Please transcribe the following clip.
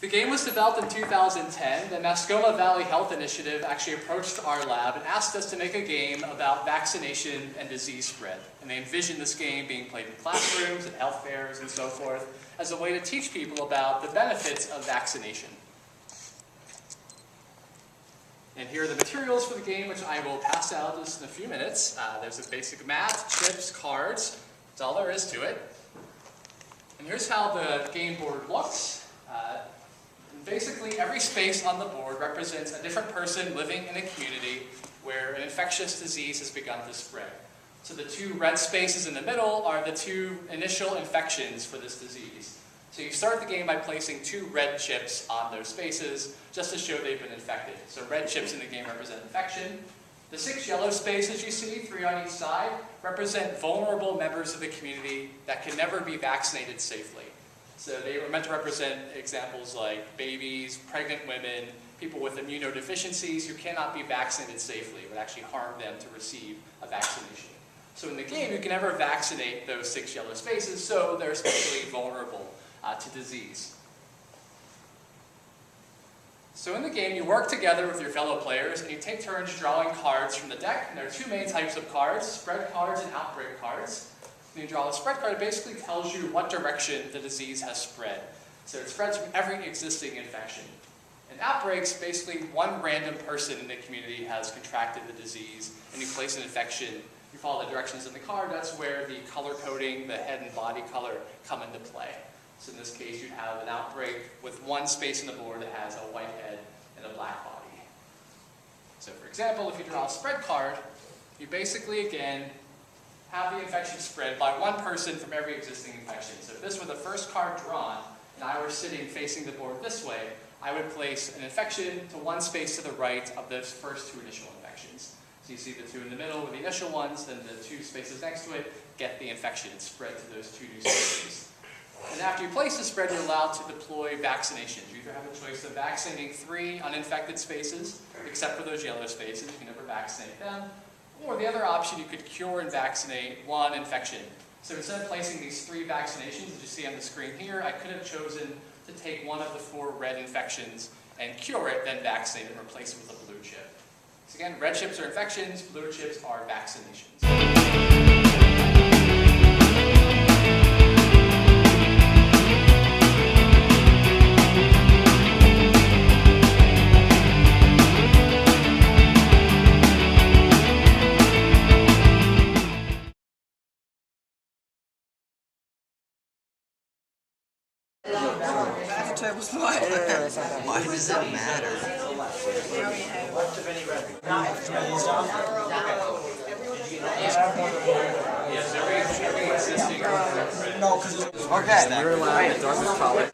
The game was developed in 2010. The Mascoma Valley Health Initiative actually approached our lab and asked us to make a game about vaccination and disease spread. And they envisioned this game being played in classrooms and health fairs and so forth as a way to teach people about the benefits of vaccination. And here are the materials for the game, which I will pass out just in a few minutes. There's a basic mat, chips, cards. That's all there is to it. And here's how the game board looks. Basically, every space on the board represents a different person living in a community where an infectious disease has begun to spread. So the two red spaces in the middle are the two initial infections for this disease. So you start the game by placing 2 red chips on those spaces just to show they've been infected. So red chips in the game represent infection. The 6 yellow spaces you see, 3 on each side, represent vulnerable members of the community that can never be vaccinated safely. So they were meant to represent examples like babies, pregnant women, people with immunodeficiencies who cannot be vaccinated safely. It would actually harm them to receive a vaccination. So in the game, you can never vaccinate those 6 yellow spaces, so they're especially vulnerable to disease. So in the game, you work together with your fellow players, and you take turns drawing cards from the deck. And there are 2 main types of cards, spread cards and outbreak cards. When you draw a spread card, it basically tells you what direction the disease has spread. So it spreads from every existing infection. And outbreaks, basically one random person in the community has contracted the disease, and you place an infection. You follow the directions in the card. That's where the color coding, the head and body color, come into play. So in this case, you'd have an outbreak with 1 space on the board that has a white head and a black body. So for example, if you draw a spread card, you basically, again, have the infection spread by 1 person from every existing infection. So if this were the first card drawn, and I were sitting facing the board this way, I would place an infection to 1 space to the right of those first 2 initial infections. So you see the 2 in the middle were the initial ones, then the 2 spaces next to it get the infection. It's spread to those 2 new spaces. And after you place the spread, you're allowed to deploy vaccinations. You either have a choice of vaccinating 3 uninfected spaces, except for those yellow spaces. You can never vaccinate them. Or the other option, you could cure and vaccinate 1 infection. So instead of placing these 3 vaccinations, as you see on the screen here, I could have chosen to take 1 of the 4 red infections and cure it, then vaccinate it and replace it with a blue chip. So again, red chips are infections, blue chips are vaccinations. Why does it matter? Yes, every existing. Okay, we're live at Dartmouth College.